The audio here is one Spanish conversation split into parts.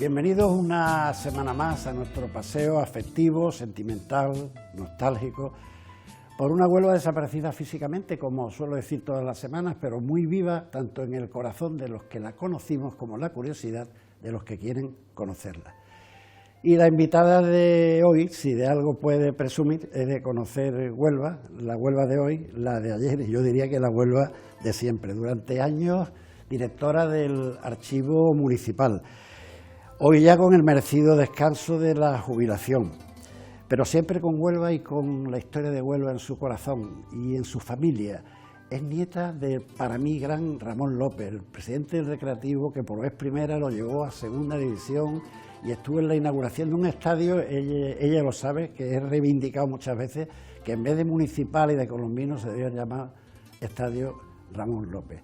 Bienvenidos una semana más a nuestro paseo afectivo, sentimental, nostálgico, por una Huelva desaparecida físicamente, como suelo decir todas las semanas, pero muy viva tanto en el corazón de los que la conocimos como en la curiosidad de los que quieren conocerla. Y la invitada de hoy, si de algo puede presumir, es de conocer Huelva, la Huelva de hoy, la de ayer, y yo diría que la Huelva de siempre. Durante años, directora del Archivo Municipal. Hoy ya con el merecido descanso de la jubilación, pero siempre con Huelva y con la historia de Huelva en su corazón y en su familia. Es nieta de, para mí, gran Ramón López, el presidente del Recreativo, que por vez primera lo llevó a segunda división y estuvo en la inauguración de un estadio. Ella lo sabe, que he reivindicado muchas veces, que en vez de municipal y de colombino se debía llamar Estadio Ramón López.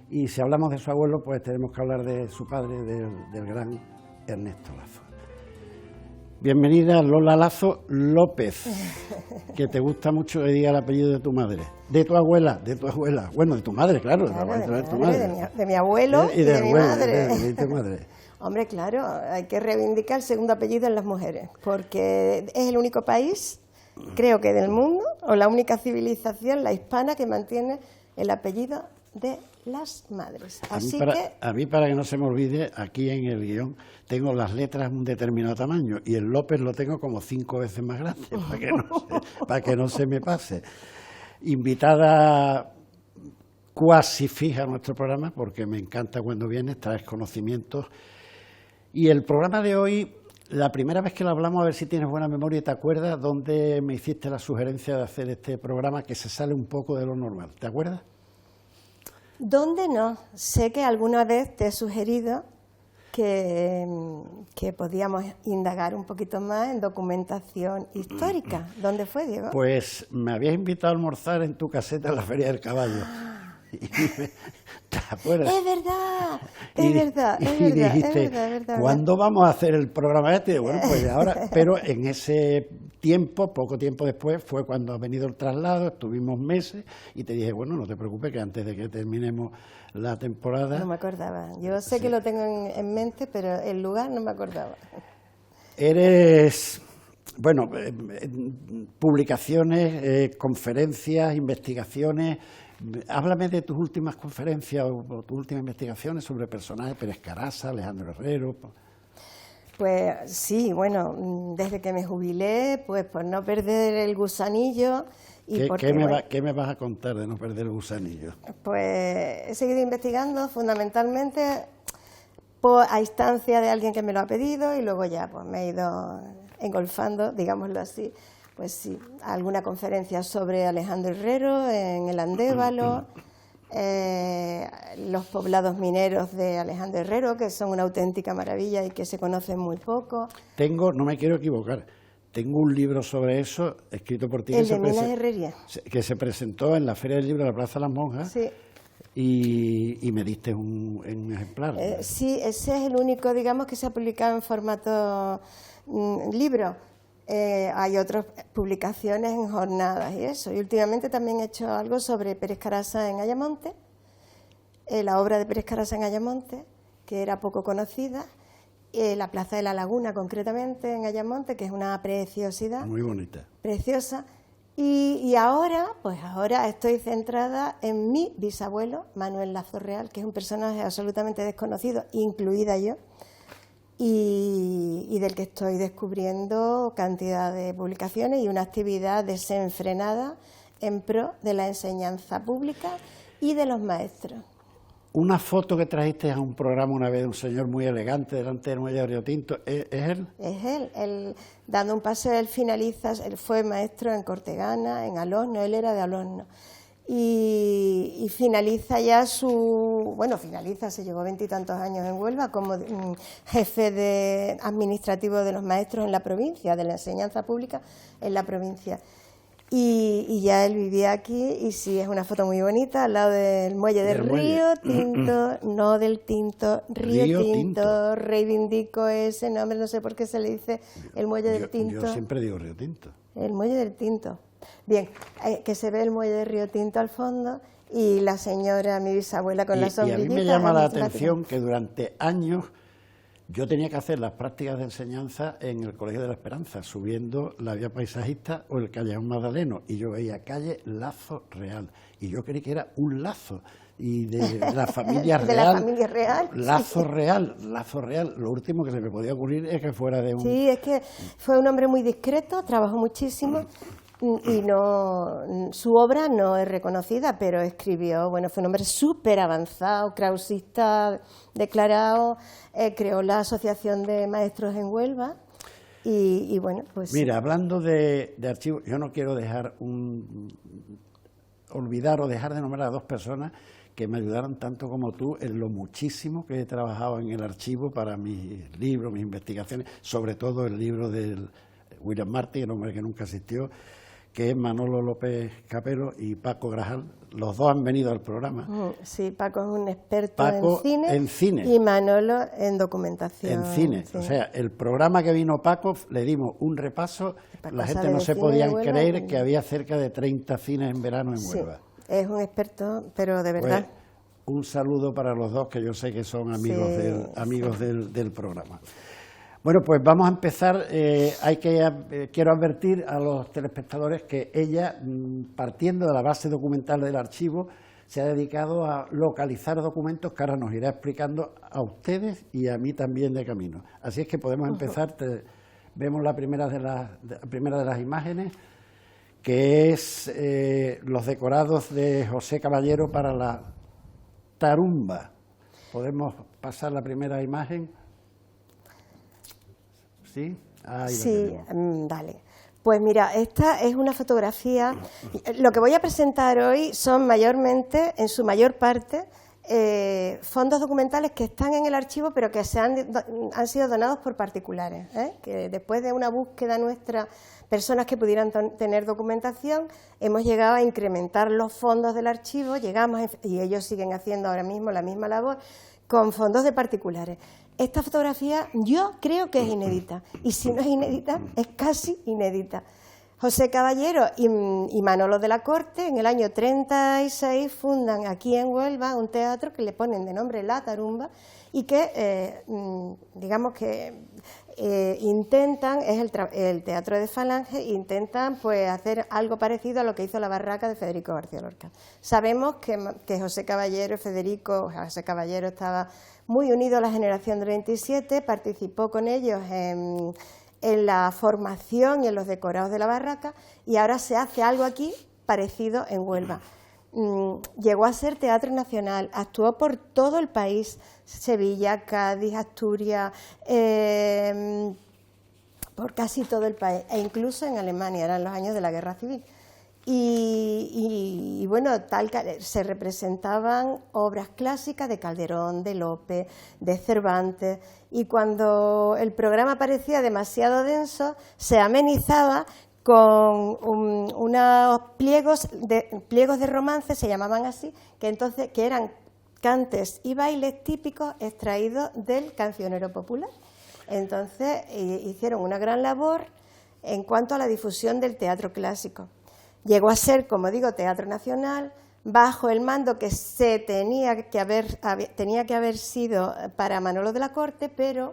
Y si hablamos de su abuelo, pues tenemos que hablar de su padre, del gran Ernesto Lazo. Bienvenida Lola Lazo López, que te gusta mucho que diga el apellido de tu madre, de tu abuela, bueno, de tu madre, claro, de tu madre. De mi abuelo y de mi madre. De tu madre. Hombre, claro, hay que reivindicar el segundo apellido en las mujeres, porque es el único país, creo que del mundo, o la única civilización, la hispana, que mantiene el apellido de las madres. A mí, para que no se me olvide, aquí en el guión tengo las letras de un determinado tamaño y el López lo tengo como 5 veces más grande, para que no se me pase. Invitada cuasi fija a nuestro programa, porque me encanta cuando vienes, traes conocimientos. Y el programa de hoy, la primera vez que lo hablamos, a ver si tienes buena memoria y te acuerdas, dónde me hiciste la sugerencia de hacer este programa que se sale un poco de lo normal. ¿Te acuerdas? ¿Dónde no? Sé que alguna vez te he sugerido que podíamos indagar un poquito más en documentación histórica. ¿Dónde fue, Diego? Pues me habías invitado a almorzar en tu caseta en la Feria del Caballo. ¿Te acuerdas? Es verdad. Y dijiste, ¿cuándo vamos a hacer el programa este? Bueno, pues ahora, pero en ese tiempo, poco tiempo después, fue cuando ha venido el traslado, estuvimos meses, y te dije, bueno, no te preocupes, que antes de que terminemos la temporada... No me acordaba. Yo sé que lo tengo en mente, pero el lugar no me acordaba. Eres... Bueno, publicaciones, conferencias, investigaciones. Háblame de tus últimas conferencias o tus últimas investigaciones sobre personajes, Pérez Caraza, Alejandro Herrero. Pues sí, bueno, desde que me jubilé, pues por no perder el gusanillo. Y ¿Qué me vas a contar de no perder el gusanillo? Pues he seguido investigando fundamentalmente a instancia de alguien que me lo ha pedido, y luego ya pues me he ido engolfando, digámoslo así. Pues sí, alguna conferencia sobre Alejandro Herrero en el Andévalo, los poblados mineros de Alejandro Herrero, que son una auténtica maravilla y que se conocen muy poco. No me quiero equivocar, tengo un libro sobre eso, escrito por ti, el de Minas Herrería, que se presentó en la Feria del Libro de la Plaza de las Monjas. Sí. Y me diste un ejemplar. Sí, ese es el único, digamos, que se ha publicado en formato libro. Hay otras publicaciones en jornadas y eso. Y últimamente también he hecho algo sobre Pérez Caraza en Ayamonte, la obra de Pérez Caraza en Ayamonte, que era poco conocida, la Plaza de la Laguna concretamente en Ayamonte, que es una preciosidad. Muy bonita. Preciosa. Y ahora estoy centrada en mi bisabuelo, Manuel Lazo Real, que es un personaje absolutamente desconocido, incluida yo, y del que estoy descubriendo cantidad de publicaciones y una actividad desenfrenada en pro de la enseñanza pública y de los maestros. Una foto que trajiste a un programa una vez de un señor muy elegante delante del muelle de Río Tinto, ¿es él? Es él dando un paseo. Él fue maestro en Cortegana, en Alosno, él era de Alosno. Y finaliza ya se llevó 20 y tantos años en Huelva como jefe administrativo de los maestros en la provincia, de la enseñanza pública en la provincia. Y ya él vivía aquí, y sí, es una foto muy bonita, al lado del muelle del Río Tinto, no del Tinto, Río Tinto, reivindico ese nombre, no sé por qué se le dice el muelle del Tinto. Yo siempre digo Río Tinto. El muelle del Tinto. Bien, que se ve el muelle del Río Tinto al fondo, y la señora, mi bisabuela, con la sombrillita. Y a mí me llama la atención que durante años Yo tenía que hacer las prácticas de enseñanza en el Colegio de la Esperanza, subiendo la vía paisajista o el Callejón Magdaleno, y yo veía calle Lazo Real, y yo creí que era un lazo, y de la familia real. De la familia real. Lazo Real, Lazo Real. Lo último que se me podía ocurrir es que fuera de un... Sí, es que fue un hombre muy discreto, trabajó muchísimo y no, su obra no es reconocida, pero escribió, bueno, fue un hombre súper avanzado, krausista declarado, creó la Asociación de Maestros en Huelva y bueno, pues... Mira, hablando de archivos, yo no quiero olvidar o dejar de nombrar a dos personas que me ayudaron tanto como tú en lo muchísimo que he trabajado en el archivo para mis libros, mis investigaciones, sobre todo el libro del William Marty, el hombre que nunca existió, que es Manolo López Capelo y Paco Grajal. Los dos han venido al programa. Sí, Paco es un experto Paco en cine y Manolo en documentación. En cine. Sí. O sea, el programa que vino Paco, le dimos un repaso, la gente no se podían creer que había cerca de 30 cines en verano en Huelva. Es un experto, pero de verdad. Pues, un saludo para los dos, que yo sé que son amigos del programa. Bueno, pues vamos a empezar. Quiero advertir a los telespectadores que ella, partiendo de la base documental del archivo, se ha dedicado a localizar documentos que ahora nos irá explicando a ustedes y a mí también de camino. Así es que podemos empezar. Vemos la primera de las imágenes, que es los decorados de José Caballero para la tarumba. Podemos pasar la primera imagen. ¿Sí? Sí, vale. Pues mira, esta es una fotografía. Lo que voy a presentar hoy son mayormente, en su mayor parte, fondos documentales que están en el archivo, pero que han sido donados por particulares, que después de una búsqueda nuestra, personas que pudieran tener documentación, hemos llegado a incrementar los fondos del archivo, y ellos siguen haciendo ahora mismo la misma labor, con fondos de particulares. Esta fotografía yo creo que es inédita, y si no es inédita, es casi inédita. José Caballero y Manolo de la Corte en el año 36 fundan aquí en Huelva un teatro que le ponen de nombre La Tarumba y que, digamos que intentan, es el Teatro de Falange, intentan pues hacer algo parecido a lo que hizo La Barraca de Federico García Lorca. Sabemos que José Caballero estaba muy unido a la generación del 27, participó con ellos en la formación y en los decorados de La Barraca, y ahora se hace algo aquí parecido en Huelva. Llegó a ser Teatro Nacional, actuó por todo el país, Sevilla, Cádiz, Asturias, por casi todo el país, e incluso en Alemania, eran los años de la Guerra Civil. Y bueno, se representaban obras clásicas de Calderón, de Lope, de Cervantes, y cuando el programa parecía demasiado denso, se amenizaba con unos pliegos de romance, se llamaban así, que eran cantes y bailes típicos extraídos del cancionero popular. Entonces hicieron una gran labor en cuanto a la difusión del teatro clásico. Llegó a ser, como digo, Teatro Nacional, bajo el mando que tenía que haber sido para Manolo de la Corte, pero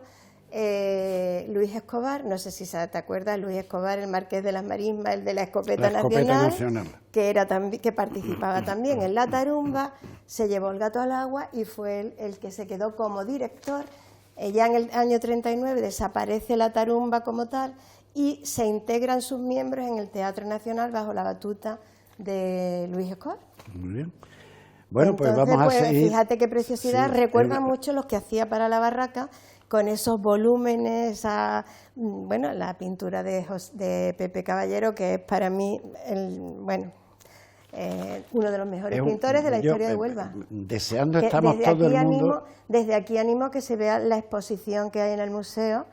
Luis Escobar, no sé si te acuerdas, Luis Escobar, el marqués de las Marismas, el de la Escopeta Nacional, que participaba también en La Tarumba, se llevó el gato al agua y fue el que se quedó como director. Ya en el año 39 desaparece La Tarumba como tal y se integran sus miembros en el Teatro Nacional bajo la batuta de Luis Escobar. Muy bien. Bueno, entonces, pues vamos a seguir. Fíjate qué preciosidad, sí, recuerda mucho los que hacía para La Barraca, con esos volúmenes, la pintura de Pepe Caballero, que es para mí uno de los mejores pintores de la historia de Huelva. Deseando estamos todo el mundo. Desde aquí animo a que se vea la exposición que hay en el museo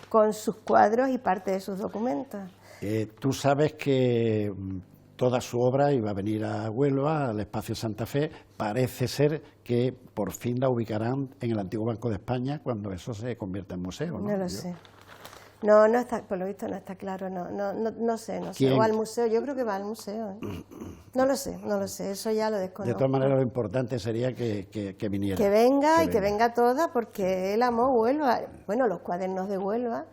con sus cuadros y parte de sus documentos. Tú sabes que toda su obra iba a venir a Huelva, al Espacio Santa Fe. Parece ser que por fin la ubicarán en el antiguo Banco de España cuando eso se convierta en museo, ¿no? No lo sé. No, no está, por lo visto no está claro, no sé. O al museo, yo creo que va al museo. No lo sé, eso ya lo desconozco. De todas maneras, lo importante sería que viniera. Que venga y que venga toda, porque él amó Huelva. Bueno, los cuadernos de Huelva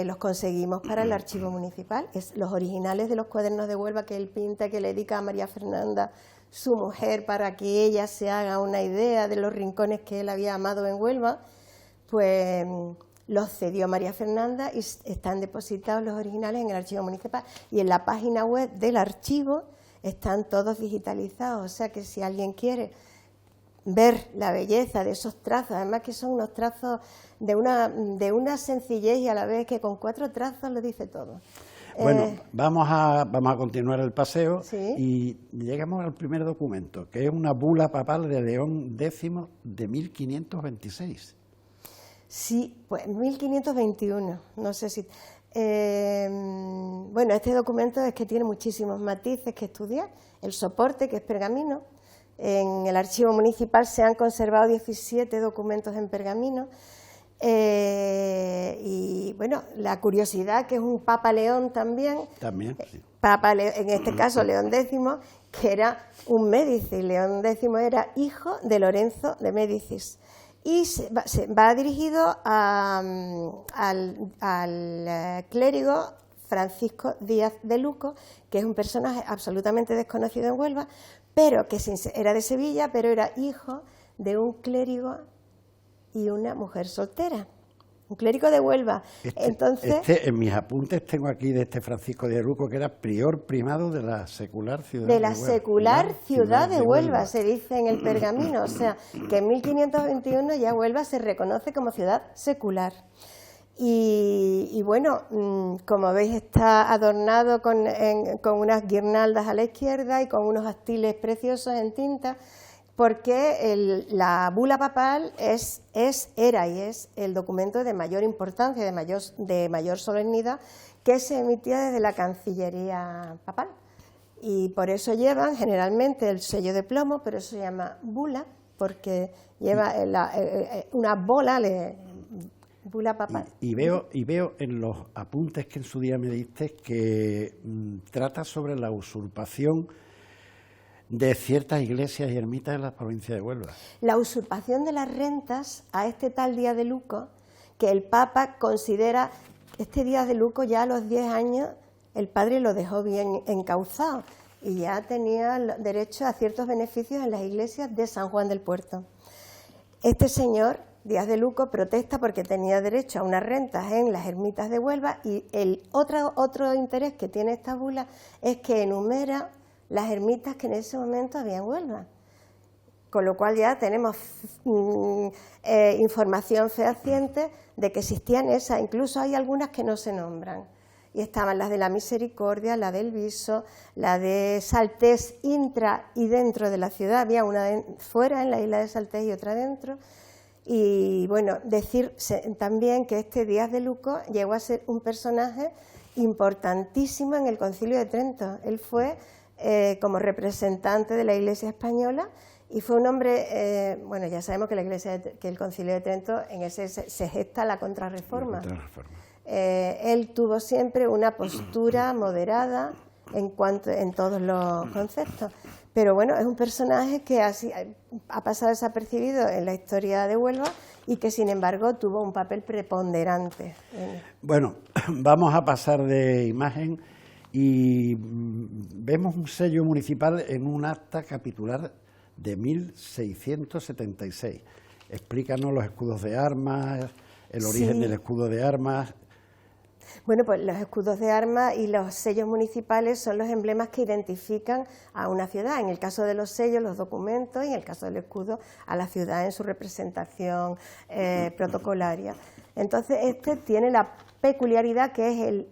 los conseguimos para el archivo municipal. Los originales de los cuadernos de Huelva que él pinta, que le dedica a María Fernanda, su mujer, para que ella se haga una idea de los rincones que él había amado en Huelva, pues los cedió María Fernanda y están depositados los originales en el archivo municipal. Y en la página web del archivo están todos digitalizados, o sea que si alguien quiere ver la belleza de esos trazos, además que son unos trazos de una sencillez y a la vez que con 4 trazos lo dice todo. Bueno, vamos a continuar el paseo. ¿Sí? Y llegamos al primer documento, que es una bula papal de León X de 1526. Sí, pues 1521, no sé si... bueno, este documento es que tiene muchísimos matices que estudiar. El soporte, que es pergamino. En el archivo municipal se han conservado 17 documentos en pergamino. Y bueno, la curiosidad, que es un Papa León también. También, sí. En este caso León X, que era un Médicis. León X era hijo de Lorenzo de Médicis. Y va dirigido al clérigo Francisco Díaz de Luco, que es un personaje absolutamente desconocido en Huelva, pero que era de Sevilla, pero era hijo de un clérigo y una mujer soltera. Un clérigo de Huelva. Entonces, en mis apuntes tengo aquí de este Francisco de Luco, que era prior primado de la secular ciudad de Huelva. De la secular ciudad de Huelva, se dice en el pergamino. O sea, que en 1521 ya Huelva se reconoce como ciudad secular. Y bueno, como veis, está adornado con unas guirnaldas a la izquierda y con unos astiles preciosos en tinta, porque la bula papal era y es el documento de mayor importancia, de mayor solemnidad, que se emitía desde la Cancillería papal. Y por eso llevan generalmente el sello de plomo, pero eso se llama bula, porque lleva una bola, bula papal. Y veo en los apuntes que en su día me diste que trata sobre la usurpación de ciertas iglesias y ermitas en la provincia de Huelva. La usurpación de las rentas a este tal Díaz de Luco, que el Papa considera, este Díaz de Luco ya a los 10 años, el padre lo dejó bien encauzado y ya tenía derecho a ciertos beneficios en las iglesias de San Juan del Puerto. Este señor, Díaz de Luco, protesta porque tenía derecho a unas rentas en las ermitas de Huelva, y el otro interés que tiene esta bula es que enumera las ermitas que en ese momento había en Huelva, con lo cual ya tenemos información fehaciente de que existían esas. Incluso hay algunas que no se nombran, y estaban las de la Misericordia, la del Viso, la de Saltés intra y dentro de la ciudad, había una fuera en la isla de Saltés y otra dentro. Y bueno, decir también que este Díaz de Luco llegó a ser un personaje importantísimo en el Concilio de Trento. Él fue como representante de la Iglesia española y fue un hombre, bueno, ya sabemos que que el Concilio de Trento en ese se gesta la Contrarreforma. Él tuvo siempre una postura moderada en todos los conceptos, pero bueno, es un personaje que ha pasado desapercibido en la historia de Huelva y que sin embargo tuvo un papel preponderante. Bueno, vamos a pasar de imagen y vemos un sello municipal en un acta capitular de 1676. Explícanos los escudos de armas, el origen del escudo de armas. Bueno, pues los escudos de armas y los sellos municipales son los emblemas que identifican a una ciudad. En el caso de los sellos, los documentos, y en el caso del escudo, a la ciudad en su representación protocolaria. Entonces, este tiene la peculiaridad que es el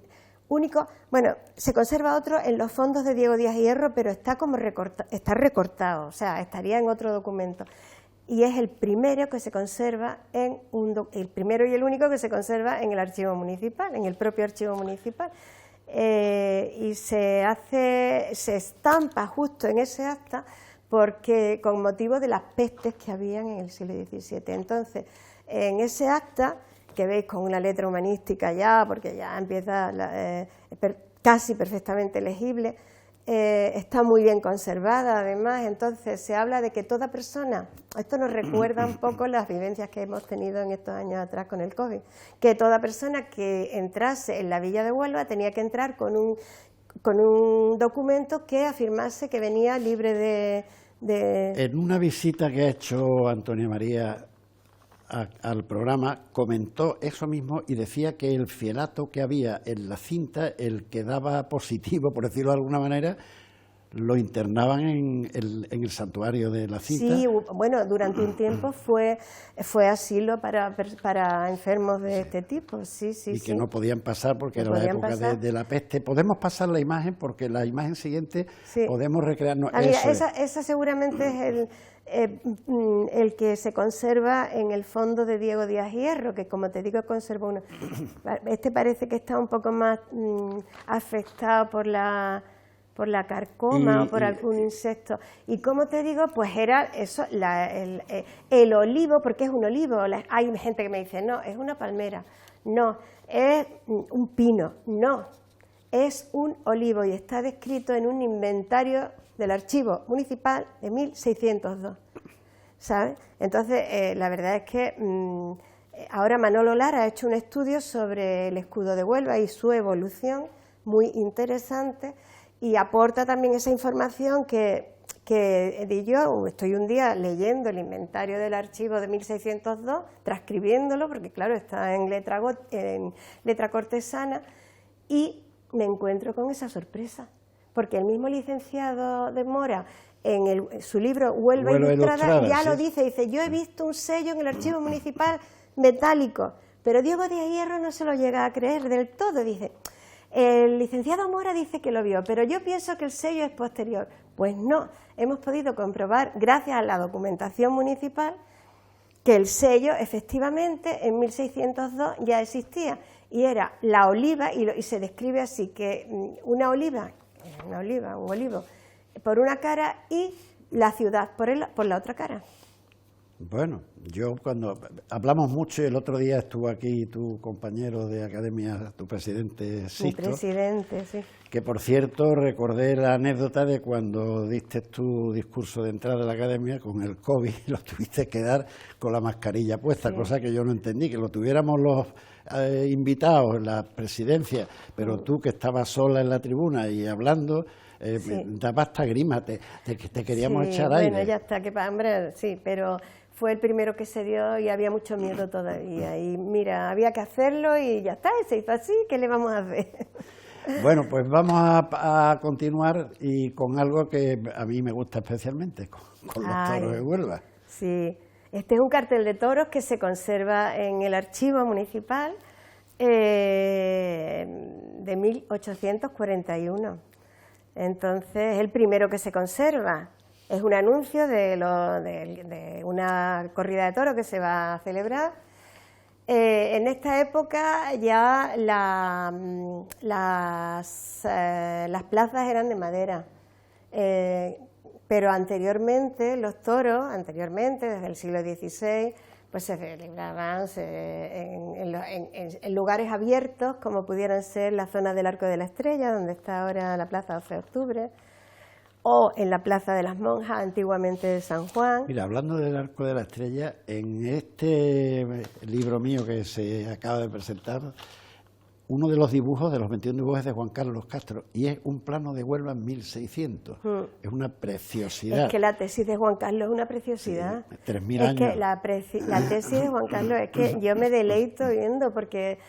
único. Bueno, se conserva otro en los fondos de Diego Díaz Hierro, pero está recortado, o sea, estaría en otro documento. Y es el primero que se conserva el primero y el único que se conserva en el archivo municipal, en el propio archivo municipal. Y se estampa justo en ese acta porque con motivo de las pestes que habían en el siglo XVII. Entonces, en ese acta que veis con una letra humanística ya, porque ya empieza casi perfectamente legible, está muy bien conservada además. Entonces se habla de que toda persona, esto nos recuerda un poco las vivencias que hemos tenido en estos años atrás con el COVID, que toda persona que entrase en la villa de Huelva tenía que entrar con un documento que afirmase que venía libre de... En una visita que ha hecho Antonia María al programa, comentó eso mismo y decía que el fielato que había en la cinta, el que daba positivo, por decirlo de alguna manera, lo internaban en el santuario de la cinta. Sí, bueno, durante un tiempo fue asilo para enfermos de este tipo, sí. Y que no podían pasar porque era la época de la peste. Podemos pasar la imagen porque la imagen siguiente podemos recrearnos. Esa seguramente es el que se conserva en el fondo de Diego Díaz Hierro, que como te digo conserva uno. Este parece que está un poco más afectado por la carcoma o por algún insecto. Y como te digo, pues era eso, el olivo, porque es un olivo. Hay gente que me dice, no, es una palmera. No, es un pino. No, es un olivo y está descrito en un inventario del Archivo Municipal de 1602. ¿Sabes? Entonces, la verdad es que ahora Manolo Lara ha hecho un estudio sobre el escudo de Huelva y su evolución, muy interesante, y aporta también esa información que yo estoy un día leyendo el inventario del archivo de 1602, transcribiéndolo, porque claro, está en letra cortesana, y me encuentro con esa sorpresa, porque el mismo licenciado de Mora, en su libro Huelva Ilustrada, ya lo dice, yo he visto un sello en el archivo municipal metálico, pero Diego Díaz Hierro no se lo llega a creer del todo, dice... El licenciado Mora dice que lo vio, pero yo pienso que el sello es posterior. Pues no, hemos podido comprobar, gracias a la documentación municipal, que el sello efectivamente en 1602 ya existía, y era la oliva, y se describe así, que un olivo, por una cara y la ciudad por la otra cara. Bueno, yo cuando hablamos mucho, el otro día estuvo aquí tu compañero de academia, tu presidente Sisto. Mi presidente, sí. Que por cierto recordé la anécdota de cuando diste tu discurso de entrada a la academia con el COVID, lo tuviste que dar con la mascarilla puesta, sí. Cosa que yo no entendí, que lo tuviéramos los invitados en la presidencia, pero tú que estabas sola en la tribuna y hablando... sí. Daba hasta grima, te queríamos echar aire. Bueno, ya está, que hambre, sí, pero fue el primero que se dio y había mucho miedo todavía. Y mira, había que hacerlo y ya está, se hizo así, ¿qué le vamos a hacer? Bueno, pues vamos a continuar y con algo que a mí me gusta especialmente, con los toros de Huelva. Sí, este es un cartel de toros que se conserva en el archivo municipal de 1841. Entonces, es el primero que se conserva. Es un anuncio de una corrida de toros que se va a celebrar. En esta época ya las plazas eran de madera, pero anteriormente los toros, desde el siglo XVI, pues se celebraban en lugares abiertos, como pudieran ser la zona del Arco de la Estrella, donde está ahora la Plaza 12 de Octubre, o en la Plaza de las Monjas, antiguamente de San Juan. Mira, hablando del Arco de la Estrella, en este libro mío que se acaba de presentar, uno de los dibujos, de los 21 dibujos, es de Juan Carlos Castro, y es un plano de Huelva en 1600. Es una preciosidad. Es que la tesis de Juan Carlos es una preciosidad. Sí, 3000 años. Es que la tesis de Juan Carlos es que yo me deleito viendo, porque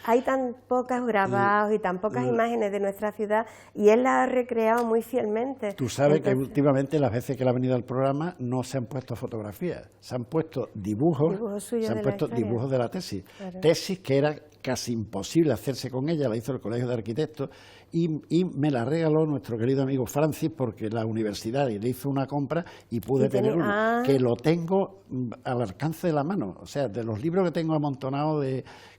hay tan pocos grabados y tan pocas imágenes de nuestra ciudad, y él la ha recreado muy fielmente. Tú sabes que últimamente, las veces que él ha venido al programa, no se han puesto fotografías, se han puesto dibujos se han puesto dibujos de la tesis. Claro. Tesis que era casi imposible hacerse con ella, la hizo el Colegio de Arquitectos, y me la regaló nuestro querido amigo Francis, porque la universidad le hizo una compra y pude tener uno, que lo tengo al alcance de la mano. O sea, de los libros que tengo amontonados,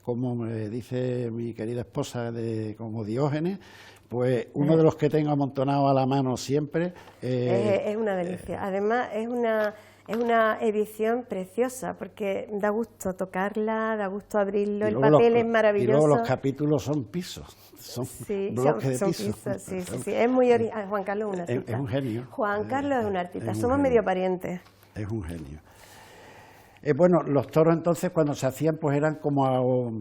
como me dice mi querida esposa, como Diógenes, pues uno de los que tengo amontonado a la mano siempre... es una delicia. Además, es Es una edición preciosa porque da gusto tocarla, da gusto abrirlo, el luego papel es maravilloso. Y luego los capítulos son pisos, son bloques de pisos. Sí, es muy original. Juan Carlos es un artista. Es un genio. Juan Carlos es un artista, somos medio parientes. Es un genio. Bueno, los toros entonces cuando se hacían pues eran como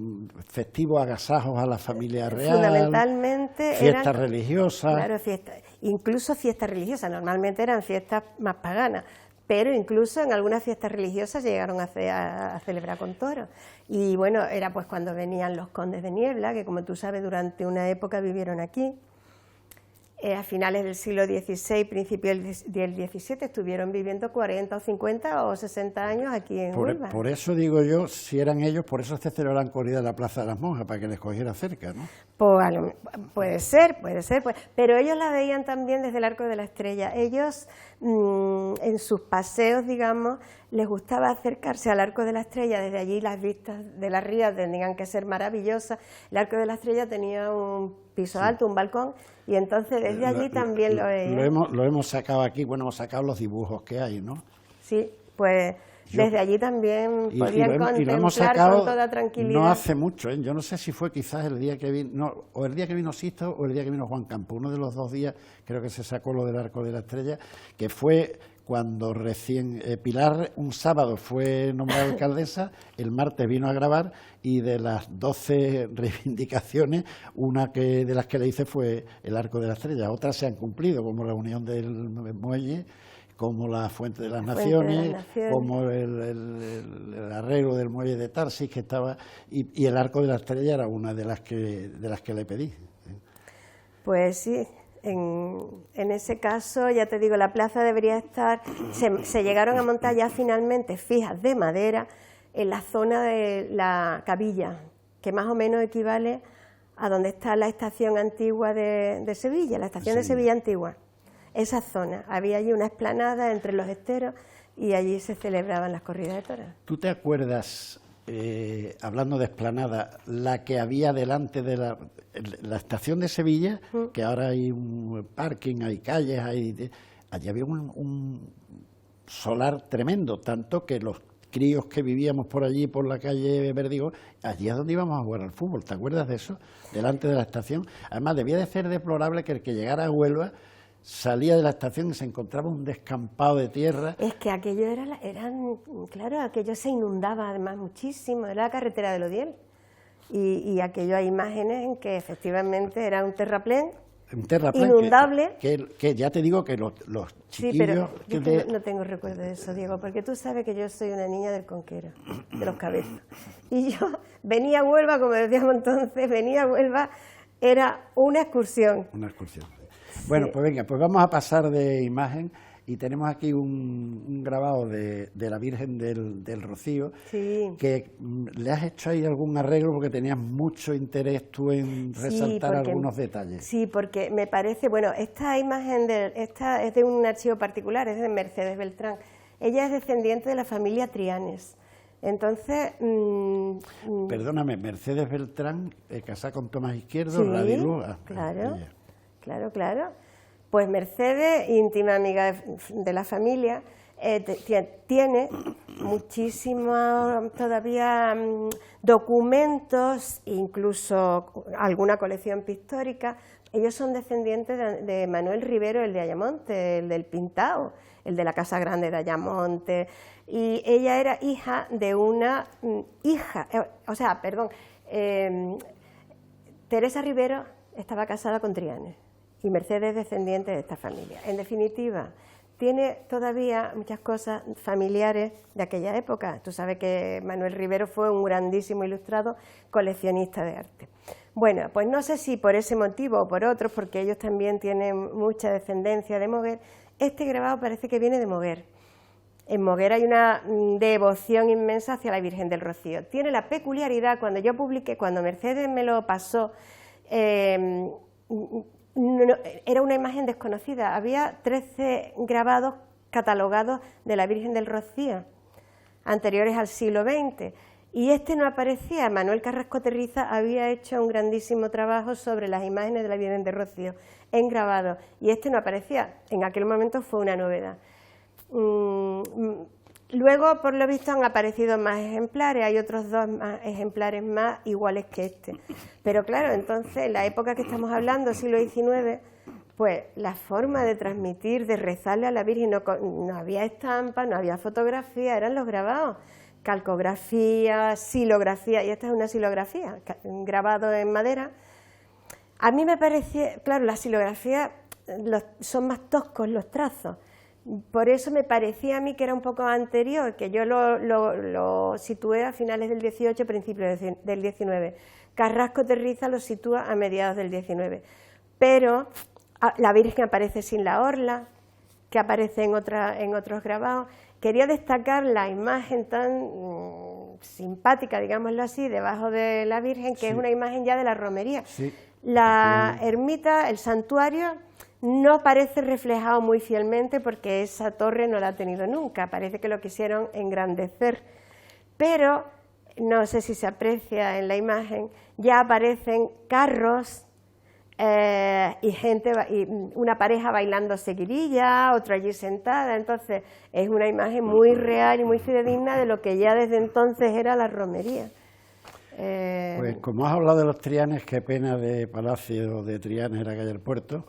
festivos agasajos a la familia real. Fundamentalmente fiestas religiosas. Claro, incluso fiestas religiosas, normalmente eran fiestas más paganas, pero incluso en algunas fiestas religiosas llegaron a celebrar con toros. Y bueno, era pues cuando venían los condes de Niebla, que como tú sabes durante una época vivieron aquí. A finales del siglo XVI, principios del XVII, estuvieron viviendo 40 o 50 o 60 años aquí en Huelva. Por eso digo yo, si eran ellos, por eso se celebraban corridas en la Plaza de las Monjas, para que les cogiera cerca, ¿no? Pues, puede ser, pero ellos la veían también desde el Arco de la Estrella. Ellos, en sus paseos, digamos, les gustaba acercarse al Arco de la Estrella, desde allí las vistas de la ría tenían que ser maravillosas. El Arco de la Estrella tenía un piso alto, un balcón, y entonces desde allí también lo veían. Lo hemos sacado aquí, bueno, hemos sacado los dibujos que hay, ¿no? Sí, pues desde allí también podían contemplar con toda tranquilidad. No hace mucho, yo no sé si fue quizás el día que vino, o el día que vino Sisto o el día que vino Juan Campo, uno de los 2 días creo que se sacó lo del Arco de la Estrella, que fue cuando recién Pilar un sábado fue nombrada alcaldesa, el martes vino a grabar y de las 12 reivindicaciones, una de las que le hice fue el Arco de la Estrella, otras se han cumplido, como la unión del muelle, como la Fuente de las Naciones, como el arreglo del muelle de Tarsis que estaba, y el Arco de la Estrella era una de las que le pedí. Pues sí. En ese caso, ya te digo, la plaza debería estar, se llegaron a montar ya finalmente fijas de madera en la zona de la Cabilla, que más o menos equivale a donde está la estación antigua de Sevilla, la estación de Sevilla antigua. Esa zona, había allí una explanada entre los esteros y allí se celebraban las corridas de toros. ¿Tú te acuerdas, hablando de explanada, la que había delante de la estación de Sevilla, que ahora hay un parking, hay calles, allí había un solar tremendo, tanto que los críos que vivíamos por allí, por la calle Verdigo, allí es donde íbamos a jugar al fútbol, ¿te acuerdas de eso? Delante de la estación. Además, debía de ser deplorable que el que llegara a Huelva salía de la estación y se encontraba un descampado de tierra. Es que aquello claro, aquello se inundaba además muchísimo, era la carretera de Lodiel. Y aquello hay imágenes en que efectivamente era un terraplén inundable. Que ya te digo que los chiquillos... Sí, pero yo no tengo recuerdo de eso, Diego, porque tú sabes que yo soy una niña del Conquero, de los Cabezas. Y yo venía a Huelva, como decíamos entonces, era una excursión. Una excursión. Bueno, pues venga, pues vamos a pasar de imagen y tenemos aquí un grabado de la Virgen del Rocío, que le has hecho ahí algún arreglo porque tenías mucho interés tú en resaltar algunos detalles. Sí, porque me parece, bueno, esta imagen esta es de un archivo particular, es de Mercedes Beltrán. Ella es descendiente de la familia Trianes. Entonces... Perdóname, Mercedes Beltrán, casada con Tomás Izquierdo, Radilu. Claro. Pues Mercedes, íntima amiga de la familia, tiene muchísimos todavía documentos, incluso alguna colección pictórica. Ellos son descendientes de Manuel Rivero, el de Ayamonte, el del Pintao, el de la Casa Grande de Ayamonte. Y ella era hija de una Teresa Rivero estaba casada con Trianes. Y Mercedes es descendiente de esta familia. En definitiva, tiene todavía muchas cosas familiares de aquella época. Tú sabes que Manuel Rivero fue un grandísimo ilustrado coleccionista de arte. Bueno, pues no sé si por ese motivo o por otros, porque ellos también tienen mucha descendencia de Moguer, este grabado parece que viene de Moguer. En Moguer hay una devoción inmensa hacia la Virgen del Rocío. Tiene la peculiaridad, cuando Mercedes me lo pasó, era una imagen desconocida. Había 13 grabados catalogados de la Virgen del Rocío, anteriores al siglo XX, y este no aparecía. Manuel Carrasco Terriza había hecho un grandísimo trabajo sobre las imágenes de la Virgen del Rocío en grabado, y este no aparecía. En aquel momento fue una novedad. Luego, por lo visto, han aparecido más ejemplares, hay otros 2 ejemplares más iguales que este. Pero claro, entonces, la época que estamos hablando, siglo XIX, pues la forma de transmitir, de rezarle a la Virgen, no había estampa, no había fotografía, eran los grabados. Calcografía, silografía, y esta es una silografía, grabado en madera. A mí me parecía, claro, las silografías son más toscos los trazos. Por eso me parecía a mí que era un poco anterior, que yo lo situé a finales del 18, principios del 19. Carrasco Terriza lo sitúa a mediados del 19. Pero la Virgen aparece sin la orla, que aparece en otros grabados. Quería destacar la imagen tan simpática, digámoslo así, debajo de la Virgen, que es una imagen ya de la romería. Sí. La ermita, el santuario, no parece reflejado muy fielmente porque esa torre no la ha tenido nunca, parece que lo quisieron engrandecer, pero no sé si se aprecia en la imagen, ya aparecen carros y gente, y una pareja bailando seguirilla, otra allí sentada, entonces es una imagen muy real y muy fidedigna de lo que ya desde entonces era la romería. Pues como has hablado de los Trianes, qué pena de Palacio de Trianes era calle del Puerto,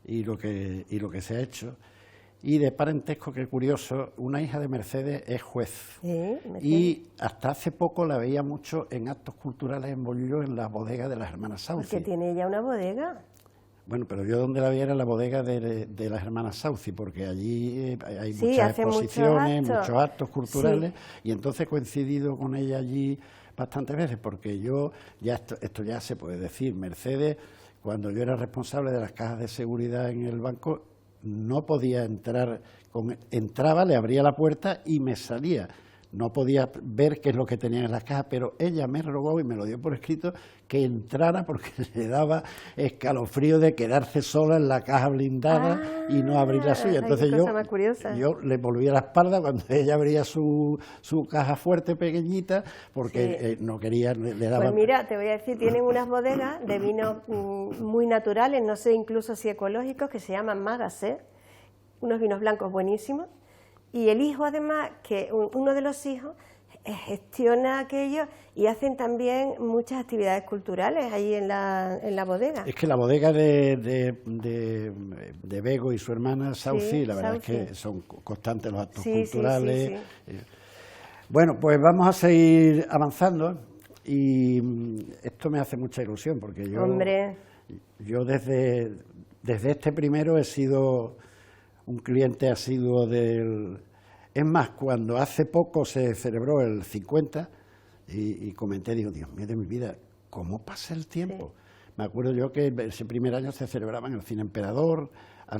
y lo que se ha hecho. Y de parentesco, qué curioso, una hija de Mercedes es juez. Sí, y hasta hace poco la veía mucho en actos culturales en Bollullo, en la bodega de las hermanas Sauci. ¿Porque tiene ella una bodega? Bueno, pero yo donde la vi era en la bodega de las hermanas Sauci, porque allí hay muchas exposiciones, muchos actos culturales, y entonces he coincidido con ella allí bastantes veces, porque yo, ya esto ya se puede decir, Mercedes, cuando yo era responsable de las cajas de seguridad en el banco, no podía entrar, entraba, le abría la puerta y me salía. No podía ver qué es lo que tenía en las cajas, pero ella me rogó y me lo dio por escrito que entrara porque le daba escalofrío de quedarse sola en la caja blindada y no abrir la suya. Entonces yo le volvía la espalda cuando ella abría su caja fuerte, pequeñita, porque no quería, le daba... Pues mira, te voy a decir, tienen unas bodegas de vinos muy naturales, no sé incluso si ecológicos, que se llaman Magaset, unos vinos blancos buenísimos. Y el hijo, además, que uno de los hijos gestiona aquello y hacen también muchas actividades culturales ahí en la bodega. Es que la bodega de Bego y su hermana Sauci, la verdad es que son constantes los actos culturales. Sí. Bueno, pues vamos a seguir avanzando y esto me hace mucha ilusión porque yo desde este primero he sido un cliente asiduo del... Es más, cuando hace poco se celebró el 50 y comenté, digo, Dios mío de mi vida, ¿cómo pasa el tiempo? Sí. Me acuerdo yo que ese primer año se celebraba en el Cine Emperador,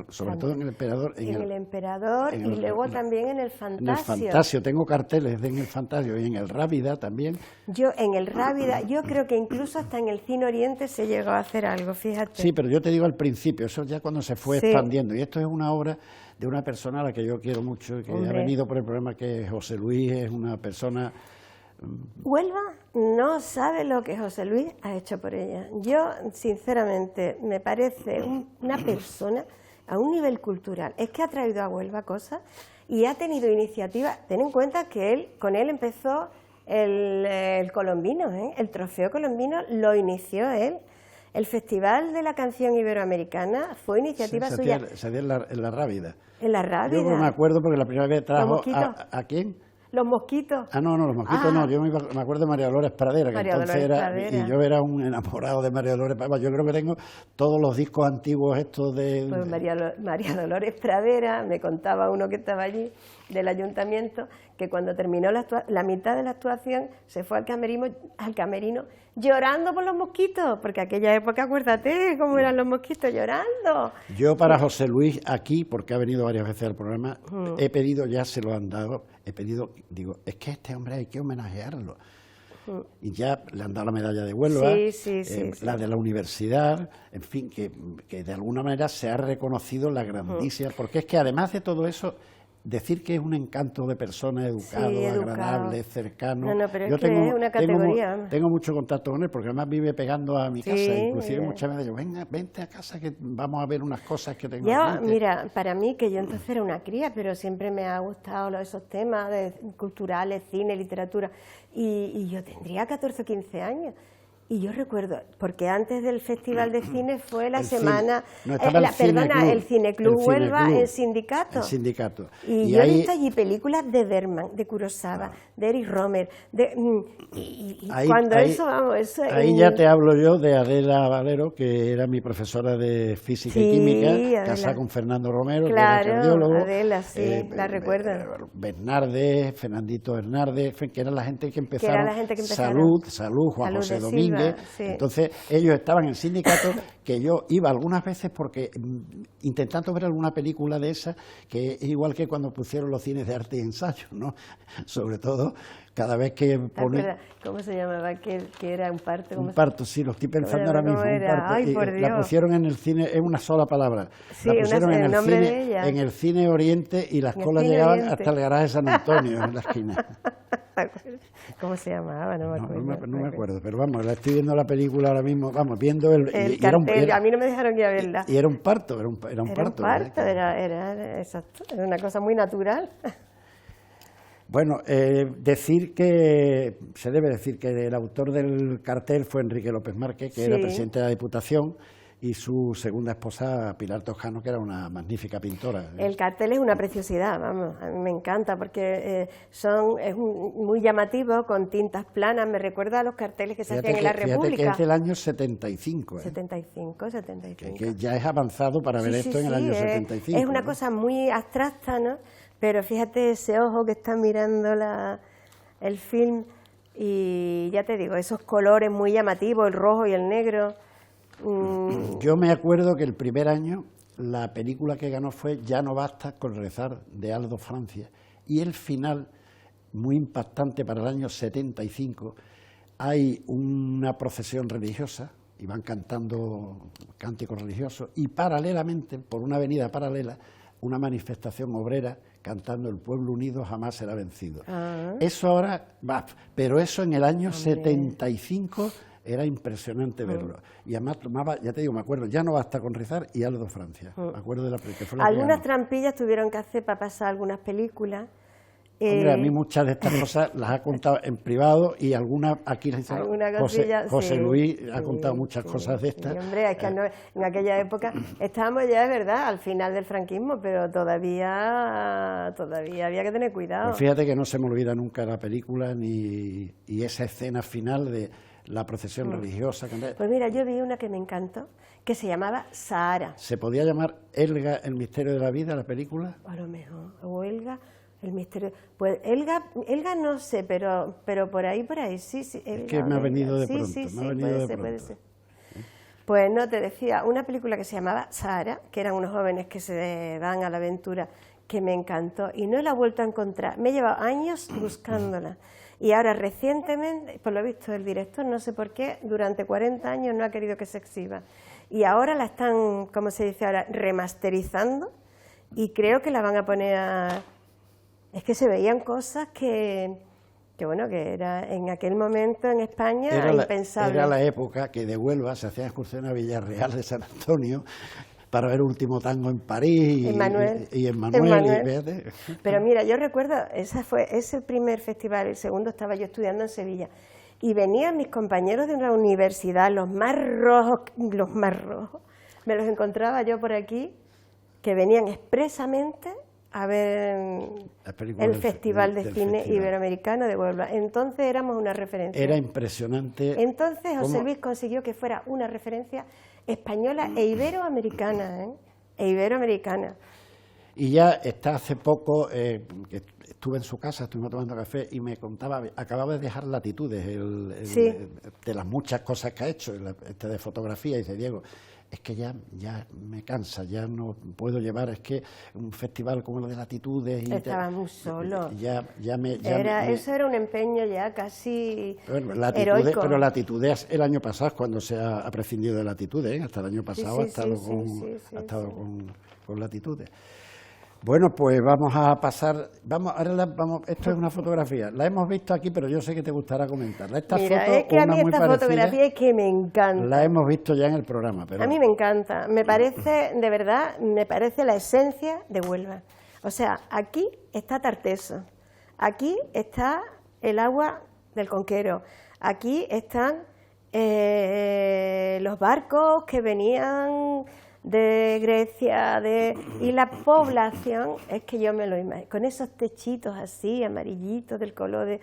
sobre todo en el Emperador. En el Emperador y luego también en el Fantasio. En el Fantasio, tengo carteles en el Fantasio y en el Rábida también. En el Rábida, yo creo que incluso hasta en el Cine Oriente se llegó a hacer algo, fíjate. Sí, pero yo te digo al principio, eso ya cuando se fue expandiendo. Y esto es una obra de una persona a la que yo quiero mucho y que ha venido por el programa, que es José Luis, es una persona... Huelva no sabe lo que José Luis ha hecho por ella. Yo, sinceramente, me parece una persona a un nivel cultural. Es que ha traído a Huelva cosas y ha tenido iniciativa. Ten en cuenta que con él empezó el Colombino, el Trofeo Colombino lo inició él. El Festival de la Canción Iberoamericana fue iniciativa suya. Se dio en la Rábida. En la Rábida. Yo no me acuerdo porque la primera vez trajo ¿a quién? Los mosquitos. No, los mosquitos no. Yo me acuerdo de María Dolores Pradera, que entonces y yo era un enamorado de María Dolores Pradera. Yo creo que tengo todos los discos antiguos estos de... Pues María Dolores Pradera, me contaba uno que estaba allí, del ayuntamiento, que cuando terminó la mitad de la actuación se fue al camerino llorando por los mosquitos, porque aquella época, acuérdate cómo eran los mosquitos, llorando. Yo para José Luis aquí, porque ha venido varias veces al programa, he pedido, ya se lo han dado, digo, es que este hombre hay que homenajearlo. Y ya le han dado la medalla de Huelva, la de la universidad, en fin, que de alguna manera se ha reconocido la grandísima, porque es que además de todo eso, decir que es un encanto de persona, educado, agradable, cercano. No, pero es una categoría. Tengo mucho contacto con él, porque además vive pegando a mi casa, inclusive muchas veces digo, venga, vente a casa que vamos a ver unas cosas que tengo. Mira, para mí, que yo entonces era una cría, pero siempre me ha gustado esos temas culturales, cine, literatura, y yo tendría 14 o 15 años. Y yo recuerdo, porque antes del Festival de Cine fue la semana, el Cineclub Huelva, el sindicato. El sindicato. Y yo he visto allí películas de Bergman, de Kurosawa, de Eric Romer, ahí ya te hablo yo de Adela Valero, que era mi profesora de Física y Química, casada con Fernando Romero, que era cardiólogo. Adela, sí, la recuerdo. Bernardes, Fernandito Hernández, que era la gente que empezaron. Salud, Juan José Domínguez. Sí. Entonces ellos estaban en el sindicato, que yo iba algunas veces porque intentando ver alguna película de esa, que es igual que cuando pusieron los cines de arte y ensayo, ¿no? Sobre todo cada vez que ponen... ¿Cómo se llamaba? Que era un parto. Un parto, sí, lo estoy pensando ahora mismo. Un parto. Ay, por Dios. La pusieron en el cine, es una sola palabra. Sí, la pusieron en el cine Oriente, y las colas llegaban hasta el garaje de San Antonio, en la esquina. ¿Cómo se llamaba? No me acuerdo. No me acuerdo, pero vamos, la estoy viendo la película ahora mismo, vamos, viendo el cartel, a mí no me dejaron ir a verla. Y era un parto, era un parto. Era exacto, era una cosa muy natural. Bueno, decir que, se debe decir que el autor del cartel fue Enrique López Márquez, que era presidente de la Diputación, y su segunda esposa, Pilar Toscano, que era una magnífica pintora. El cartel es una preciosidad, vamos, a mí me encanta, porque es muy llamativo, con tintas planas, me recuerda a los carteles que se hacían en la República. Fíjate que es del año 75. 75. Que ya es avanzado para ver esto en el año 75. Es una cosa muy abstracta, ¿no? Pero fíjate ese ojo que está mirando el film, y ya te digo, esos colores muy llamativos, el rojo y el negro. Yo me acuerdo que el primer año la película que ganó fue Ya no basta con rezar, de Aldo Francia, y el final, muy impactante para el año 75, hay una procesión religiosa y van cantando cánticos religiosos, y paralelamente, por una avenida paralela, una manifestación obrera cantando El pueblo unido jamás será vencido. Eso ahora va, pero eso en el año 75 era impresionante verlo. Y además tomaba, ya te digo, me acuerdo, Ya no basta con rezar y Aldo Francia. Me acuerdo de la película. Algunas trampillas tuvieron que hacer para pasar algunas películas. Hombre, a mí muchas de estas cosas las ha contado en privado, y algunas aquí las dice José Luis ha contado muchas cosas de estas. Sí, hombre, es que en aquella época estábamos ya, es verdad, al final del franquismo, pero todavía había que tener cuidado. Pues fíjate que no se me olvida nunca la película y esa escena final de la procesión religiosa. Pues mira, yo vi una que me encantó, que se llamaba Sahara. ¿Se podía llamar Elga, el misterio de la vida, la película? A lo mejor, o Elga, el misterio. Pues Elga no sé, pero por ahí, sí. Elga, es que me ha venido de pronto, puede ser. Pues no, te decía, una película que se llamaba Sahara, que eran unos jóvenes que se van a la aventura, que me encantó, y no la he vuelto a encontrar. Me he llevado años buscándola. Y ahora recientemente, por lo visto el director, no sé por qué, durante 40 años no ha querido que se exhiba. Y ahora la están, como se dice ahora, remasterizando, y creo que la van a poner a... Es que se veían cosas que bueno, que era en aquel momento en España impensable. Era la época que de Huelva se hacían excursiones a Villarreal de San Antonio para ver Último Tango en París y en Manuel. Pero mira, yo recuerdo, ese primer festival, el segundo estaba yo estudiando en Sevilla, y venían mis compañeros de una universidad, los más rojos, me los encontraba yo por aquí, que venían expresamente a ver el Festival de Cine Iberoamericano de Huelva. Entonces éramos una referencia. Era impresionante. Entonces José Luis consiguió que fuera una referencia española e iberoamericana, Y ya está hace poco, que estuve en su casa, estuvimos tomando café, y me contaba, acababa de dejar Latitudes, de las muchas cosas que ha hecho, de fotografía, y dice, Diego, es que ya me cansa, ya no puedo llevar, es que un festival como el de Latitudes... Estaba muy solo. Eso era un empeño ya casi heroico. Pero Latitudes el año pasado, cuando se ha prescindido de Latitudes, hasta el año pasado ha estado con Latitudes. Bueno, pues vamos a pasar, esto es una fotografía, la hemos visto aquí, pero yo sé que te gustará comentarla. Esta Mira, foto, es que a una mí muy esta parecida, fotografía es que me encanta. la hemos visto ya en el programa. Pero A mí me encanta, me parece, de verdad, me parece la esencia de Huelva. O sea, aquí está Tarteso, aquí está el agua del Conquero, aquí están los barcos que venían de Grecia, y la población, es que yo me lo imagino, con esos techitos así, amarillitos, del color de...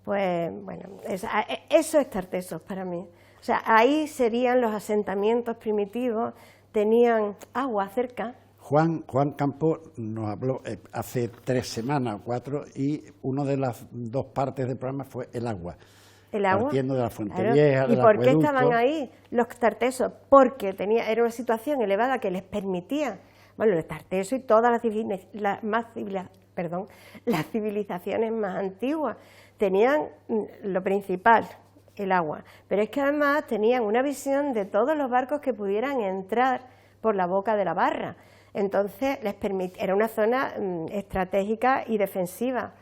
Pues, bueno, eso es Tartesos para mí. O sea, ahí serían los asentamientos primitivos, tenían agua cerca. Juan Campo nos habló hace 3 semanas o 4, y una de las 2 partes del programa fue el agua. El agua. Partiendo de la Fuente Claro. Vieja, del ¿Y por qué acueducto. estaban ahí los tartesos? Porque era una situación elevada que les permitía, bueno, los tartesos y todas las civilizaciones más antiguas tenían lo principal, el agua. Pero es que además tenían una visión de todos los barcos que pudieran entrar por la boca de la barra. Entonces era una zona estratégica y defensiva.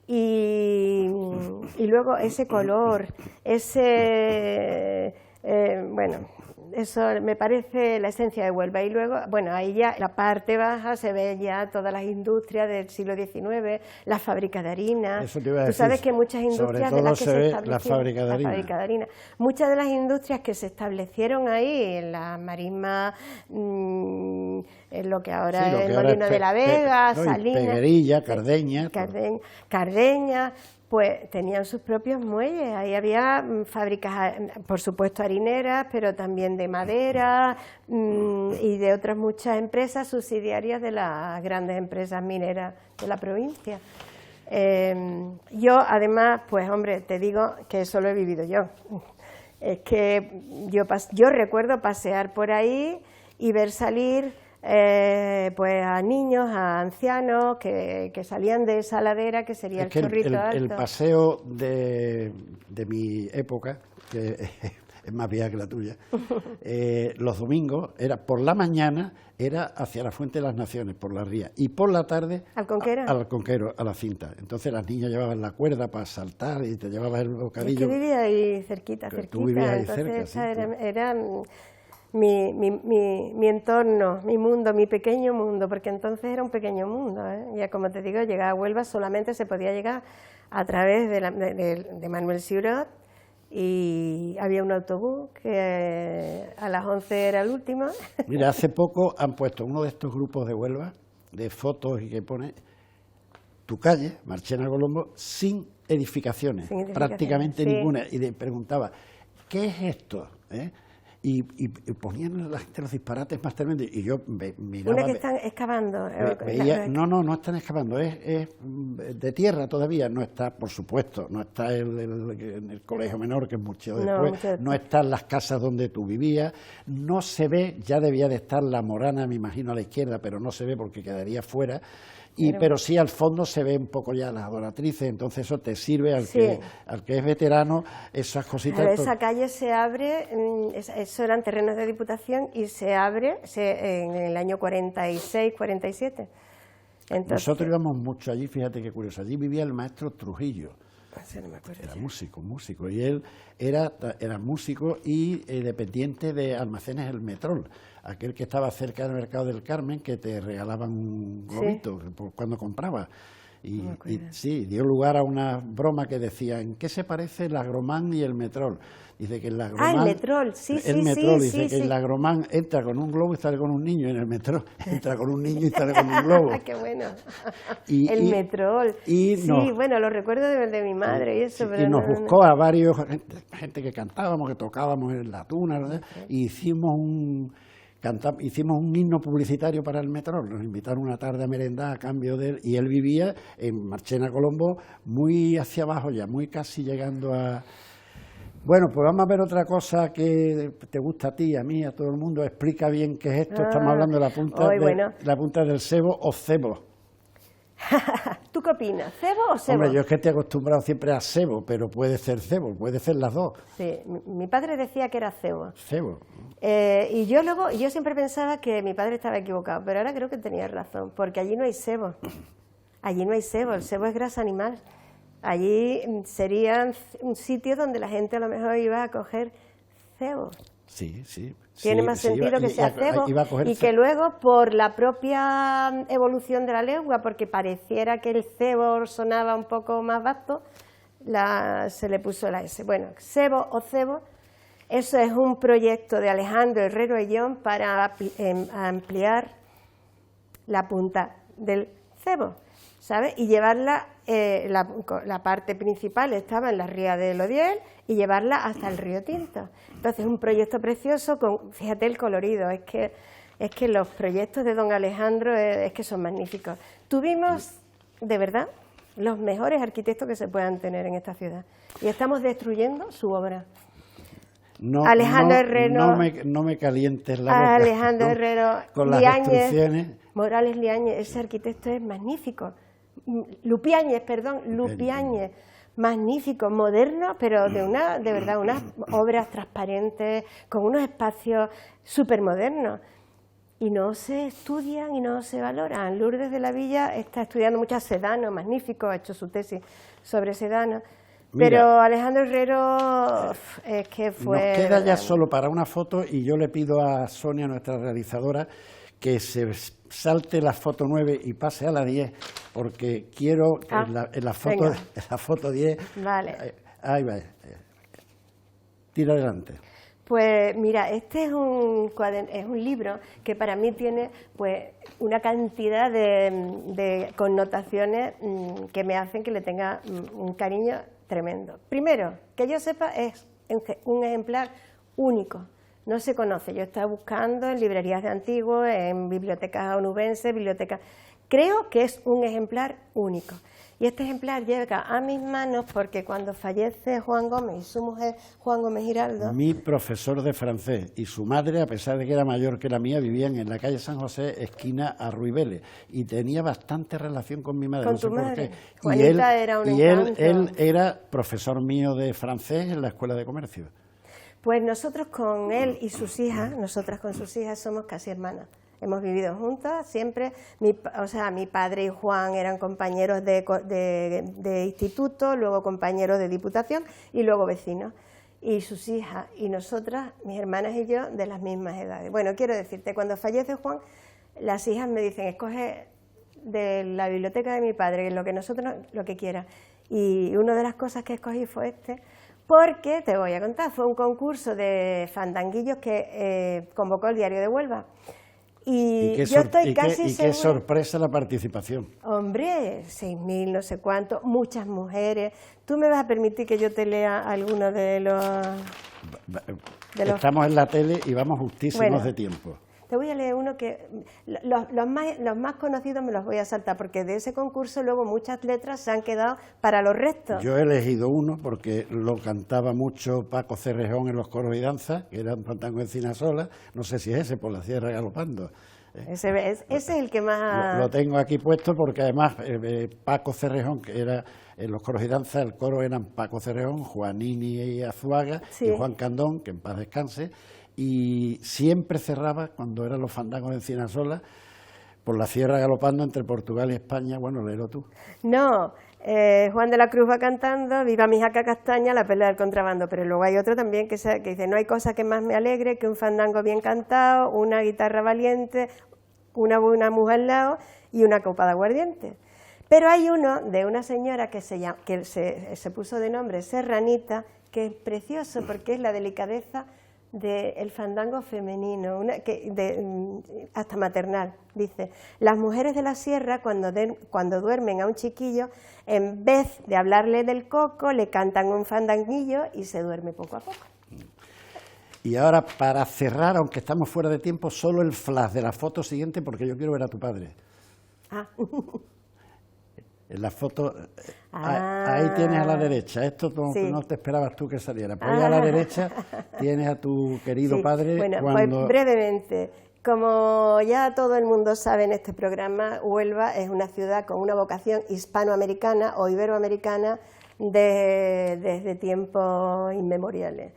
Y luego ese color, bueno, eso me parece la esencia de Huelva. Y luego, bueno, ahí ya en la parte baja se ve ya todas las industrias del siglo XIX, las fábricas de harina. Eso te iba a Tú decir, sabes que muchas industrias sobre de las todo que se ve establecieron, la fábrica de harina. Muchas de las industrias que se establecieron ahí, en la marisma, en lo que ahora es el Molino de la Vega, Salinas, Peguerilla, Cardeña, Cardeña, pues tenían sus propios muelles. Ahí había fábricas, por supuesto harineras, pero también de madera y de otras muchas empresas subsidiarias de las grandes empresas mineras de la provincia. Yo además, pues hombre, te digo que eso lo he vivido yo. Es que yo recuerdo pasear por ahí y ver salir pues a niños, a ancianos que salían de esa ladera que sería el Chorrito Alto. El paseo de mi época, que es más vieja que la tuya, los domingos era por la mañana, era hacia la Fuente de las Naciones, por la ría, y por la tarde al Conquero, a la cinta. Entonces las niñas llevaban la cuerda para saltar y te llevabas el bocadillo. Es que vivía ahí cerquita. Tú vivías ahí entonces cerca, sí. era mi entorno, mi mundo, mi pequeño mundo, porque entonces era un pequeño mundo, ¿eh? Ya como te digo, llegar a Huelva solamente se podía llegar a través de Manuel Siurot, y había un autobús que a las 11 era el último. Mira, hace poco han puesto uno de estos grupos de Huelva, de fotos, y que pone tu calle, Marchena Colombo, sin edificaciones, prácticamente sí. ninguna. Y le preguntaba, ¿qué es esto? Y ponían la gente los disparates más tremendos, y yo miraba... Una que están excavando. No están excavando, es de tierra todavía, no está, por supuesto, no está en el colegio menor, que es mucho después, no están las casas donde tú vivías, no se ve, ya debía de estar la Morana, me imagino, a la izquierda, pero no se ve porque quedaría fuera. Pero sí al fondo se ve un poco ya las adoratrices, entonces eso te sirve al que es veterano, esas cositas. Pero esa calle se abre, eso eran terrenos de Diputación, y se abre en el año 46, 47. Entonces, nosotros íbamos mucho allí, fíjate qué curioso, allí vivía el maestro Trujillo. No me acuerdo, era músico, y él era músico y dependiente de Almacenes El Metrol, aquel que estaba cerca del Mercado del Carmen, que te regalaban un globito cuando comprabas. Y sí, dio lugar a una broma que decía, ¿en qué se parece el Agromán y el Metrol? Dice que el Agromán... el Metrol, el Metrol dice que el Agromán entra con un globo y sale con un niño, y en el Metrol entra con un niño y sale con un globo. ¡Qué bueno! El Metrol. Bueno, lo recuerdo de mi madre y eso. Pero nos buscó a varios, gente que cantábamos, que tocábamos en la tuna, ¿verdad? Y hicimos un himno publicitario para el Metrol, nos invitaron una tarde a merendar a cambio de él, y él vivía en Marchena Colombo, muy hacia abajo ya, muy casi llegando a... Bueno, pues vamos a ver otra cosa que te gusta a ti, a mí, a todo el mundo. Explica bien qué es esto. Estamos hablando de la punta del cebo o cebo. ¿Tú qué opinas? ¿Cebo o cebo? Hombre, yo es que te he acostumbrado siempre a cebo, pero puede ser cebo, puede ser las dos. Sí, mi padre decía que era cebo. Cebo. Y yo siempre pensaba que mi padre estaba equivocado, pero ahora creo que tenía razón, porque allí no hay cebo. Allí no hay cebo, el cebo es grasa animal. Allí sería un sitio donde la gente a lo mejor iba a coger cebo. Sí, sí. Tiene más sentido que sea cebo y que luego por la propia evolución de la lengua, porque pareciera que el cebo sonaba un poco más vasto, se le puso la S. Bueno, cebo o cebo, eso es un proyecto de Alejandro Herrero Ayllón para ampliar la punta del cebo, ¿sabes? Y llevarla, la parte principal estaba en la ría del Odiel y llevarla hasta el río Tinto. Entonces, un proyecto precioso, fíjate el colorido, es que los proyectos de don Alejandro es que son magníficos. Tuvimos, de verdad, los mejores arquitectos que se puedan tener en esta ciudad y estamos destruyendo su obra. Alejandro Herrero, no me calientes la boca. Alejandro Herrero, con las destrucciones. Morales Liáñez, ese arquitecto es magnífico. Lupiáñez, magnífico, moderno, pero de verdad, unas obras transparentes, con unos espacios súper modernos. Y no se estudian y no se valoran. Lourdes de la Villa está estudiando mucho a Sedano, magnífico, ha hecho su tesis sobre Sedano. Pero Alejandro Herrero es que fue... Nos queda ya solo para una foto y yo le pido a Sonia, nuestra realizadora, que se salte la foto 9 y pase a la 10, porque quiero en la foto 10... Vale. Ahí va. Tira adelante. Pues mira, este es un libro que para mí tiene pues una cantidad de connotaciones que me hacen que le tenga un cariño tremendo. Primero, que yo sepa, es un ejemplar único. No se conoce. Yo estaba buscando en librerías de antiguos, en bibliotecas onubenses, bibliotecas... Creo que es un ejemplar único. Y este ejemplar llega a mis manos porque cuando fallece Juan Gómez y su mujer, Juan Gómez Giraldo... Mi profesor de francés y su madre, a pesar de que era mayor que la mía, vivían en la calle San José, esquina a Ruibeles, y tenía bastante relación con mi madre. ¿Con no sé tu madre? por qué. Juanita era un encanto. Él era profesor mío de francés en la Escuela de Comercio. Pues nosotros con él y sus hijas, nosotras con sus hijas, somos casi hermanas. Hemos vivido juntas siempre. Mi padre y Juan eran compañeros de instituto, luego compañeros de diputación y luego vecinos. Y sus hijas y nosotras, mis hermanas y yo, de las mismas edades. Bueno, quiero decirte, cuando fallece Juan, las hijas me dicen, escoge de la biblioteca de mi padre, lo que quieras. Y una de las cosas que escogí fue este, porque, te voy a contar, fue un concurso de fandanguillos que convocó el Diario de Huelva. Y yo estoy casi segura... qué sorpresa la participación. Hombre, 6.000, no sé cuánto, muchas mujeres. ¿Tú me vas a permitir que yo te lea algunos de los...? Estamos en la tele y vamos justísimos de tiempo. Te voy a leer uno que... Los más conocidos me los voy a saltar, porque de ese concurso luego muchas letras se han quedado para los restos. Yo he elegido uno porque lo cantaba mucho Paco Cerrejón en los coros y danzas, que era un fandango en Cinasola. No sé si es ese, por la Sierra Galopando. Ese es el que más... Lo tengo aquí puesto porque además Paco Cerrejón, que era en los coros y danzas, el coro eran Paco Cerrejón, Juanini y Azuaga, y Juan Candón, que en paz descanse, y siempre cerraba, cuando eran los fandangos en Cinasola, por la Sierra Galopando entre Portugal y España. Bueno, léelo tú. No, Juan de la Cruz va cantando, viva mi jaca castaña, la pelea del contrabando, pero luego hay otro también que dice, no hay cosa que más me alegre que un fandango bien cantado, una guitarra valiente, una buena mujer al lado y una copa de aguardiente. Pero hay uno de una señora que se puso de nombre Serranita, que es precioso porque es la delicadeza del fandango femenino, hasta maternal. Dice, las mujeres de la sierra cuando duermen a un chiquillo, en vez de hablarle del coco, le cantan un fandanguillo y se duerme poco a poco. Y ahora, para cerrar, aunque estamos fuera de tiempo, solo el flash de la foto siguiente, porque yo quiero ver a tu padre. En la foto, ahí tienes a la derecha, esto no te esperabas tú que saliera, pues ahí a la derecha tienes a tu querido padre. Bueno, pues brevemente, Como ya todo el mundo sabe en este programa, Huelva es una ciudad con una vocación hispanoamericana o iberoamericana desde tiempos inmemoriales.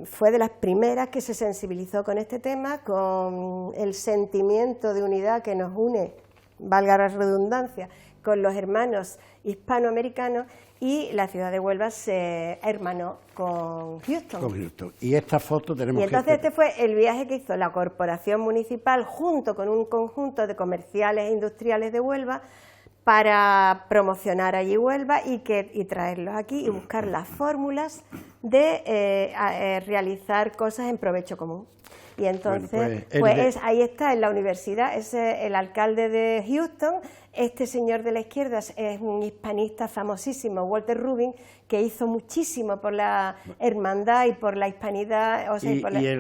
Fue de las primeras que se sensibilizó con este tema, con el sentimiento de unidad que nos une, valga la redundancia, con los hermanos hispanoamericanos, y la ciudad de Huelva se hermanó con Houston. Con Houston. Y esta foto tenemos y entonces este fue el viaje que hizo la Corporación Municipal junto con un conjunto de comerciales e industriales de Huelva para promocionar allí Huelva y traerlos aquí y buscar las fórmulas de realizar cosas en provecho común. Y entonces, ahí está, en la universidad, el alcalde de Houston. Este señor de la izquierda es un hispanista famosísimo, Walter Rubin, que hizo muchísimo por la hermandad y por la hispanidad. O sea,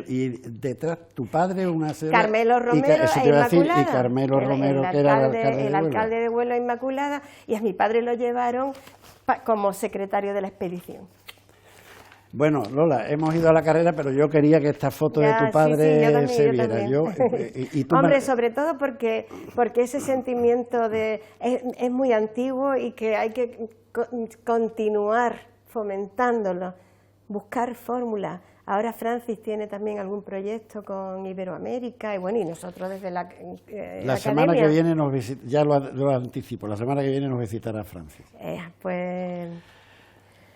y detrás, tu padre, una señora... Carmelo Romero e Inmaculada. Y Carmelo Romero, que era el alcalde de Huelva, Inmaculada, y a mi padre lo llevaron como secretario de la expedición. Bueno, Lola, hemos ido a la carrera, pero yo quería que esta foto de tu padre se viera. Hombre, sobre todo porque ese sentimiento es muy antiguo y que hay que continuar fomentándolo, buscar fórmulas. Ahora Francis tiene también algún proyecto con Iberoamérica y bueno, y nosotros desde la semana que viene ya lo anticipo, la semana que viene nos visitará Francis. Pues...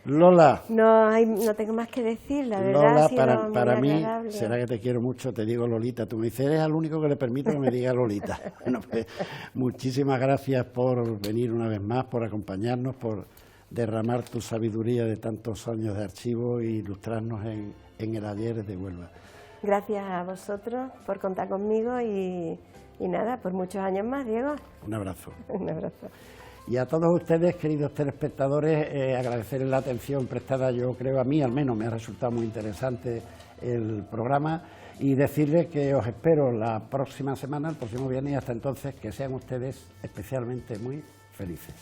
Lola. No tengo más que decir, la verdad. Lola, para mí, será que te quiero mucho, te digo Lolita. Tú me dices, eres el único que le permito que me diga Lolita. Bueno, pues, muchísimas gracias por venir una vez más, por acompañarnos, por derramar tu sabiduría de tantos años de archivo e ilustrarnos en el ayer de Huelva. Gracias a vosotros por contar conmigo y nada, por muchos años más, Diego. Un abrazo. Un abrazo. Y a todos ustedes, queridos telespectadores, agradecerles la atención prestada. Yo creo, a mí al menos me ha resultado muy interesante el programa, y decirles que os espero la próxima semana, el próximo viernes, y hasta entonces que sean ustedes especialmente muy felices.